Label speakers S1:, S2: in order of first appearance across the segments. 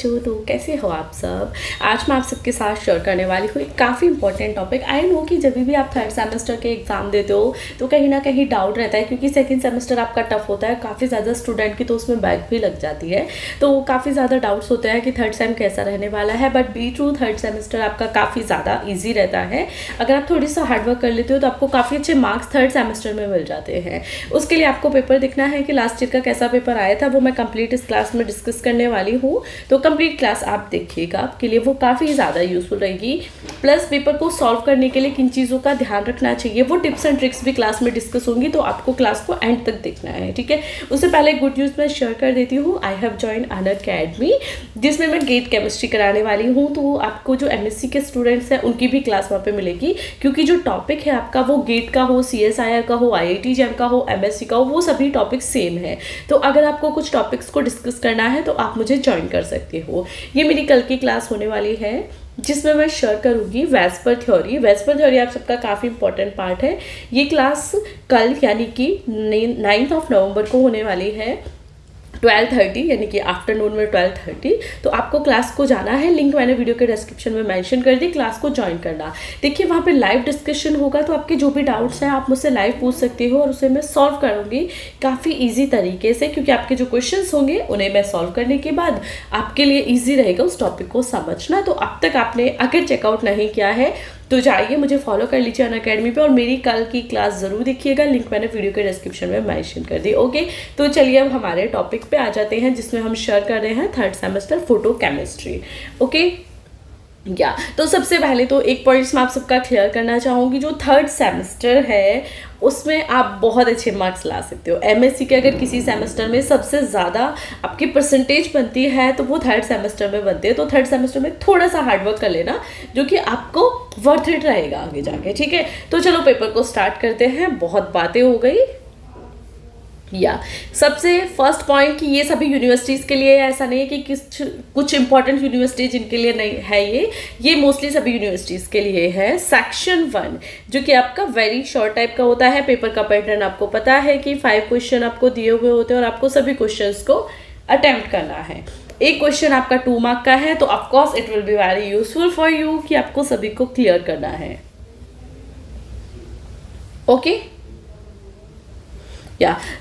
S1: बच्चों, तो कैसे हो आप सब। आज मैं आप सबके साथ शेयर करने वाली हूँ एक काफ़ी इंपॉर्टेंट टॉपिक। आई नो कि जब भी आप थर्ड सेमेस्टर के एग्ज़ाम देते हो तो कहीं ना कहीं डाउट रहता है, क्योंकि सेकंड सेमेस्टर आपका टफ होता है काफ़ी ज़्यादा स्टूडेंट की, तो उसमें बैक भी लग जाती है। तो काफ़ी ज़्यादा डाउट्स होते हैं कि थर्ड सेम कैसा रहने वाला है, but be true third semester आपका काफ़ी ज़्यादा ईजी रहता है। अगर आप थोड़ी सा हार्डवर्क कर लेते हो तो आपको काफ़ी अच्छे मार्क्स थर्ड सेमेस्टर में मिल जाते हैं। उसके लिए आपको पेपर देखना है कि लास्ट ईयर का कैसा पेपर आया था, वो मैं कंप्लीट इस क्लास में डिस्कस करने वाली हूँ। तो कंप्लीट क्लास आप देखिएगा, आपके लिए वो काफ़ी ज़्यादा यूजफुल रहेगी। प्लस पेपर को सॉल्व करने के लिए किन चीज़ों का ध्यान रखना चाहिए, वो टिप्स एंड ट्रिक्स भी क्लास में डिस्कस होंगी, तो आपको क्लास को एंड तक देखना है, ठीक है। उससे पहले गुड न्यूज़ मैं शेयर कर देती हूँ। आई हैव जॉइन अनअकैडमी, जिसमें मैं गेट केमिस्ट्री कराने वाली हूँ। तो आपको जो एमएससी के स्टूडेंट्स हैं उनकी भी क्लास वहाँ पे मिलेगी, क्योंकि जो टॉपिक है आपका वो गेट का हो, CSIR का हो, IIT JEM का हो, MSc का हो, वो सभी टॉपिक सेम है। तो अगर आपको कुछ टॉपिक्स को डिस्कस करना है तो आप मुझे ज्वाइन कर सकते हो। ये मेरी कल की क्लास होने वाली है, जिसमें मैं शेयर करूंगी वेस्पर थ्योरी। वेस्पर थ्योरी आप सबका काफ़ी इंपॉर्टेंट पार्ट है। ये क्लास कल यानी कि 9 नवंबर को होने वाली है 12:30, यानी कि आफ्टरनून में 12:30। तो आपको क्लास को जाना है, लिंक मैंने वीडियो के डिस्क्रिप्शन में मेंशन कर दी, क्लास को ज्वाइन करना। देखिए वहाँ पे लाइव डिस्कशन होगा, तो आपके जो भी डाउट्स हैं आप मुझसे लाइव पूछ सकते हो और उसे मैं सॉल्व करूँगी काफ़ी ईजी तरीके से, क्योंकि आपके जो क्वेश्चंस होंगे उन्हें मैं सॉल्व करने के बाद आपके लिए ईजी रहेगा उस टॉपिक को समझना। तो अब तक आपने अगर चेकआउट नहीं किया है तो जाइए, मुझे फॉलो कर लीजिए अनअकैडमी पे, और मेरी कल की क्लास ज़रूर देखिएगा, लिंक मैंने वीडियो के डिस्क्रिप्शन में मेंशन कर दी। ओके, तो चलिए अब हमारे टॉपिक पे आ जाते हैं, जिसमें हम शेयर कर रहे हैं third semester photo chemistry. Okay तो सबसे पहले तो एक पॉइंट्स मैं आप सबका क्लियर करना चाहूँगी। जो थर्ड सेमेस्टर है उसमें आप बहुत अच्छे मार्क्स ला सकते हो। MSc के अगर किसी सेमेस्टर में सबसे ज़्यादा आपकी परसेंटेज बनती है तो वो थर्ड सेमेस्टर में बनती है। तो थर्ड सेमेस्टर में थोड़ा सा हार्डवर्क कर लेना, जो कि आपको वर्थ इट रहेगा आगे जाके, ठीक है। तो चलो पेपर को स्टार्ट करते हैं, बहुत बातें हो गई। सबसे फर्स्ट पॉइंट कि ये सभी यूनिवर्सिटीज़ के लिए, ऐसा नहीं है कि कुछ इंपॉर्टेंट यूनिवर्सिटी जिनके लिए नहीं है, ये मोस्टली सभी यूनिवर्सिटीज़ के लिए है। सेक्शन 1 जो कि आपका वेरी शॉर्ट टाइप का होता है। पेपर का पैटर्न आपको पता है कि 5 क्वेश्चन आपको दिए हुए होते हैं और आपको सभी क्वेश्चंस को अटेम्प्ट करना है। एक क्वेश्चन आपका 2 मार्क का है, तो of course it will be very useful for you कि आपको सभी को क्लियर करना है। ओके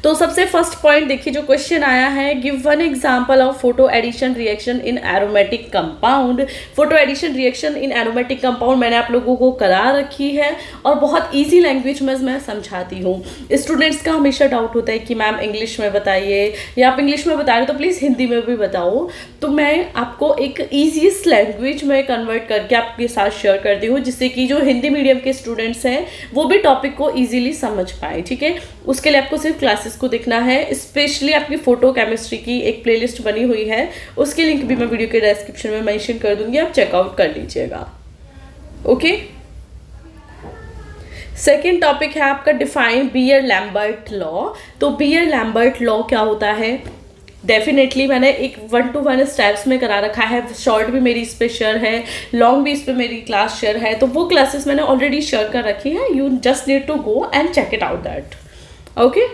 S1: तो सबसे फर्स्ट पॉइंट देखिए, जो क्वेश्चन आया है, give one example of photo addition reaction in aromatic compound. Photo addition reaction in aromatic compound मैंने आप लोगों को करा रखी है और बहुत इजी लैंग्वेज में मैं समझाती हूँ। स्टूडेंट्स का हमेशा डाउट होता है कि मैम इंग्लिश में बताइए, या आप इंग्लिश में बता रहे हो तो प्लीज़ हिंदी में भी बताओ। तो मैं आपको एक ईजीएस्ट लैंग्वेज में कन्वर्ट करके आपके साथ शेयर करती हूँ, जिससे कि जो हिंदी मीडियम के स्टूडेंट्स हैं वो भी टॉपिक को ईजिली समझ पाए, ठीक है। उसके लिए आपको क्लासेस को देखना है। स्पेशली आपकी फोटो केमिस्ट्री की एक प्लेलिस्ट बनी हुई है, उसकी लिंक भी मैं वीडियो के डिस्क्रिप्शन में मेंशन कर दूंगी, आप चेकआउट कर लीजिएगा। ओके, सेकेंड टॉपिक है आपका डिफाइन बियर-लैम्बर्ट लॉ। तो बियर-लैम्बर्ट लॉ क्या होता है? डेफिनेटली मैंने एक 1 to 1 स्टेप्स में करा रखा है। शॉर्ट भी मेरी इस पे शेयर है, लॉन्ग भी इस पे मेरी क्लास शेयर है, तो वो क्लासेस मैंने ऑलरेडी शेयर कर रखी है। You just need to go and check it out that. Okay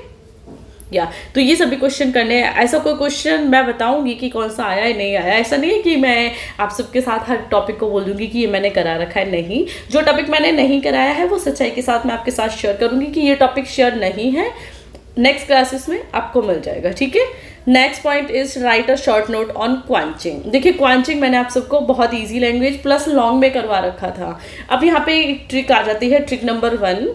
S1: तो ये सभी क्वेश्चन करने हैं। ऐसा कोई क्वेश्चन मैं बताऊंगी कि कौन सा आया है नहीं आया, ऐसा नहीं है कि मैं आप सबके साथ हर टॉपिक को बोल दूंगी कि ये मैंने करा रखा है। नहीं, जो टॉपिक मैंने नहीं कराया है वो सच्चाई के साथ मैं आपके साथ शेयर करूंगी कि ये टॉपिक शेयर नहीं है, नेक्स्ट क्लासेस में आपको मिल जाएगा, ठीक है। Next point is write a short note on quenching. देखिए क्वांचिंग मैंने आप सबको बहुत ईजी लैंग्वेज प्लस लॉन्ग में करवा रखा था। अब यहाँ पे एक ट्रिक आ जाती है, ट्रिक नंबर 1,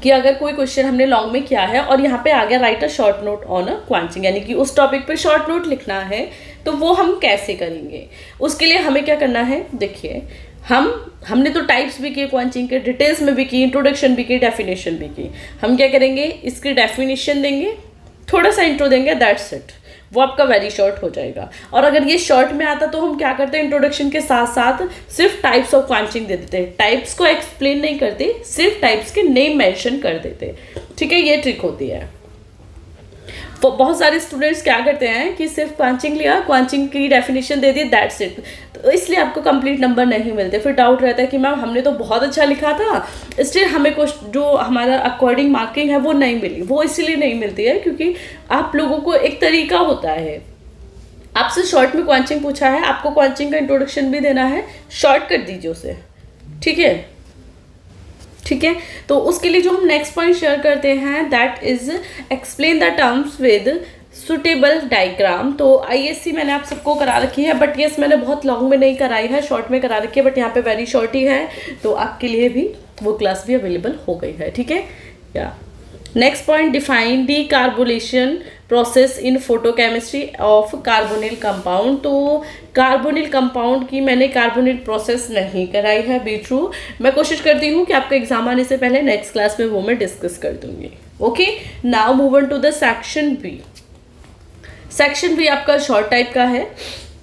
S1: कि अगर कोई क्वेश्चन हमने लॉन्ग में किया है और यहाँ पे आ गया write a short note on a quenching, यानी कि उस टॉपिक पे शॉर्ट नोट लिखना है, तो वो हम कैसे करेंगे? उसके लिए हमें क्या करना है, देखिए हमने तो टाइप्स भी किए क्वांचिंग के, डिटेल्स में भी की, इंट्रोडक्शन भी की, डेफिनेशन भी की। हम क्या करेंगे, इसकी डेफिनेशन देंगे, थोड़ा सा इंट्रो देंगे, दैट्स इट। वो आपका वेरी शॉर्ट हो जाएगा। और अगर ये शॉर्ट में आता तो हम क्या करते हैं, इंट्रोडक्शन के साथ साथ सिर्फ टाइप्स ऑफ क्वांचिंग दे देते हैं, टाइप्स को एक्सप्लेन नहीं करते, सिर्फ टाइप्स के नेम मेंशन कर देते, ठीक है। ये ट्रिक होती है। तो बहुत सारे स्टूडेंट्स क्या करते हैं कि सिर्फ क्वांचिंग लिया, क्वांचिंग की definition they the, that's it, तो इसलिए आपको कंप्लीट नंबर नहीं मिलते। फिर डाउट रहता है कि मैम हमने तो बहुत अच्छा लिखा था, इसलिए हमें कुछ जो हमारा अकॉर्डिंग मार्किंग है वो नहीं मिली। वो इसीलिए नहीं मिलती है क्योंकि आप लोगों को एक तरीका होता है, आपसे शॉर्ट में क्वांचिंग पूछा है, आपको क्वांचिंग का इंट्रोडक्शन भी देना है, शॉर्ट कर दीजिए उसे, ठीक है। ठीक है, तो उसके लिए जो हम नेक्स्ट पॉइंट शेयर करते हैं that is explain the terms with suitable diagram. तो आईएससी मैंने आप सबको करा रखी है, बट यस मैंने बहुत लॉन्ग में नहीं कराई है, शॉर्ट में करा रखी है, बट यहाँ पे वेरी शॉर्ट ही है, तो आपके लिए भी वो क्लास भी अवेलेबल हो गई है, ठीक है। या next point, define the carbonation process in photochemistry of carbonyl compound. तो कार्बोनिल कंपाउंड की मैंने कार्बोनिल प्रोसेस नहीं कराई है, बी ट्रू। मैं कोशिश करती हूँ कि आपका एग्जाम आने से पहले नेक्स्ट क्लास में वो मैं डिस्कस कर दूंगी। Okay, now move on to the section B. Section B आपका शॉर्ट टाइप का है।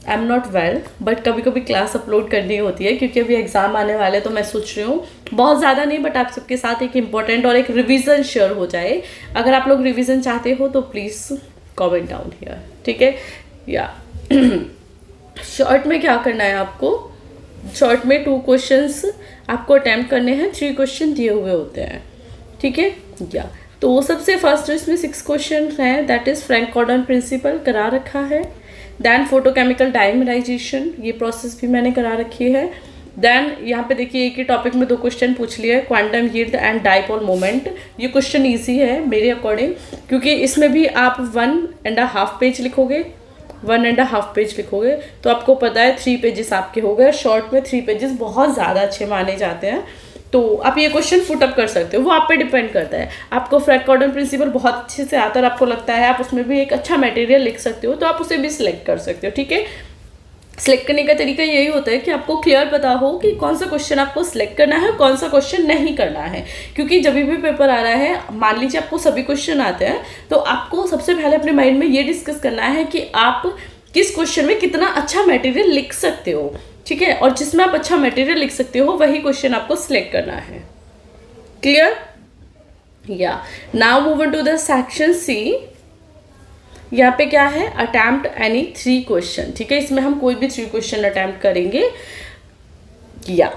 S1: I am not well, but कभी कभी क्लास अपलोड करनी होती है क्योंकि अभी एग्जाम आने वाले, तो मैं सोच रही हूँ बहुत ज़्यादा नहीं, बट आप सबके साथ एक इम्पॉर्टेंट और एक रिवीजन शेयर हो जाए। अगर आप लोग रिवीजन चाहते हो तो प्लीज़ कमेंट डाउन हियर, ठीक है। या शॉर्ट में क्या करना है आपको, शॉर्ट में 2 क्वेश्चंस आपको अटैम्प्ट करने हैं, 3 क्वेश्चन दिए हुए होते हैं, ठीक है। या तो सबसे फर्स्ट इसमें 6 क्वेश्चन हैं, that is Franck Condon principle करा रखा है। देन फोटोकेमिकल डाइमराइजेशन, ये प्रोसेस भी मैंने करा रखी है। देन यहाँ पे देखिए एक ही टॉपिक में 2 क्वेश्चन पूछ लिया है, quantum yield and dipole moment. ये क्वेश्चन इजी है मेरे अकॉर्डिंग, क्योंकि इसमें भी आप 1.5 पेज लिखोगे, 1.5 पेज लिखोगे, तो आपको पता है 3 पेजेस आपके हो गए। शॉर्ट में 3 पेजेस बहुत ज़्यादा अच्छे माने जाते हैं, तो आप ये क्वेश्चन फुट अप कर सकते हो, वो आप पे डिपेंड करता है। आपको फ्रैंक कॉर्डन प्रिंसिपल बहुत अच्छे से आता है और आपको लगता है आप उसमें भी एक अच्छा मटेरियल लिख सकते हो, तो आप उसे भी सिलेक्ट कर सकते हो, ठीक है। सिलेक्ट करने का तरीका यही होता है कि आपको क्लियर पता हो कि कौन सा क्वेश्चन आपको सिलेक्ट करना है, कौन सा क्वेश्चन नहीं करना है। क्योंकि जब भी पेपर आ रहा है, मान लीजिए आपको सभी क्वेश्चन आते हैं, तो आपको सबसे पहले अपने माइंड में ये डिस्कस करना है कि आप किस क्वेश्चन में कितना अच्छा मटेरियल लिख सकते हो, ठीक है। और जिसमें आप अच्छा मटेरियल लिख सकते हो वही क्वेश्चन आपको सिलेक्ट करना है। क्लियर? या now move on to the section C. यहाँ पे क्या है, अटेम्प्ट एनी 3 क्वेश्चन, ठीक है। इसमें हम कोई भी 3 क्वेश्चन अटेम्प्ट करेंगे। या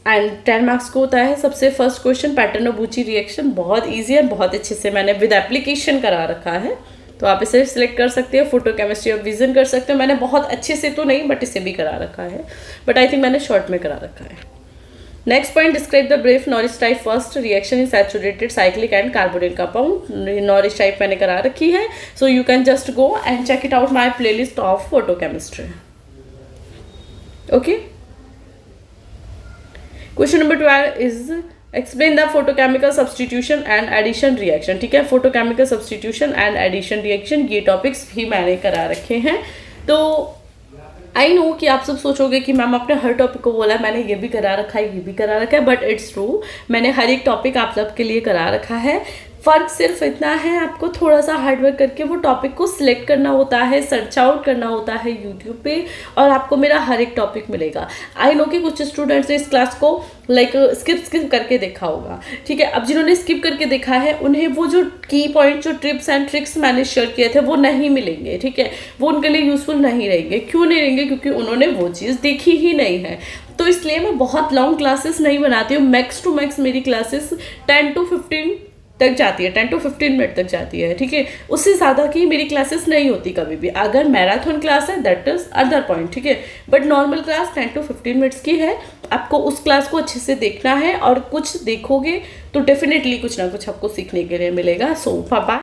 S1: एंड 10 मार्क्स को होता है। सबसे फर्स्ट क्वेश्चन पैटर्न ऑफ बूची रिएक्शन, बहुत ईजी है, बहुत अच्छे से मैंने विद एप्लीकेशन करा रखा है, तो आप इसे सिलेक्ट कर सकते हो। फोटोकेमिस्ट्री ऑफ विजन कर सकते हो, मैंने बहुत अच्छे से तो नहीं बट इसे भी करा रखा है, बट आई थिंक मैंने शॉर्ट में करा रखा है। Next point, describe the brief Norrish type first reaction in saturated cyclic and carbonyl compound. Norrish type मैंने करा रखी है, so you can just go and check it out my playlist of photochemistry. Okay, question number 12 is explain the photochemical substitution and addition reaction, ठीक है। Photochemical substitution and addition reaction, ये topics भी मैंने करा रखे हैं। तो I know कि आप सब सोचोगे कि मैम आपने हर टॉपिक को बोला, मैंने ये भी करा रखा है, ये भी करा रखा है, बट इट्स ट्रू, मैंने हर एक टॉपिक आप सब के लिए करा रखा है। फ़र्क सिर्फ इतना है, आपको थोड़ा सा हार्डवर्क करके वो टॉपिक को सिलेक्ट करना होता है, सर्च आउट करना होता है यूट्यूब पे, और आपको मेरा हर एक टॉपिक मिलेगा। आई नो कि कुछ स्टूडेंट्स ने इस क्लास को लाइक स्किप करके देखा होगा, ठीक है। अब जिन्होंने स्किप करके देखा है उन्हें वो जो की पॉइंट, जो टिप्स एंड ट्रिक्स मैंने शेयर किए थे वो नहीं मिलेंगे, ठीक है। वो उनके लिए यूजफुल नहीं रहेंगे। क्यों नहीं रहेंगे? क्योंकि उन्होंने वो चीज़ देखी ही नहीं है। तो इसलिए मैं बहुत लॉन्ग क्लासेस नहीं बनाती हूँ। मैक्स टू मैक्स मेरी क्लासेस 10 to 15 तक जाती है, 10 to 15 मिनट तक जाती है, ठीक है। उससे ज़्यादा की मेरी क्लासेस नहीं होती कभी भी। अगर मैराथन क्लास है दैट इज अदर पॉइंट, ठीक है, but normal class 10 to 15 minutes की है। आपको उस क्लास को अच्छे से देखना है, और कुछ देखोगे तो डेफिनेटली कुछ ना कुछ आपको सीखने के लिए मिलेगा। सो बाय।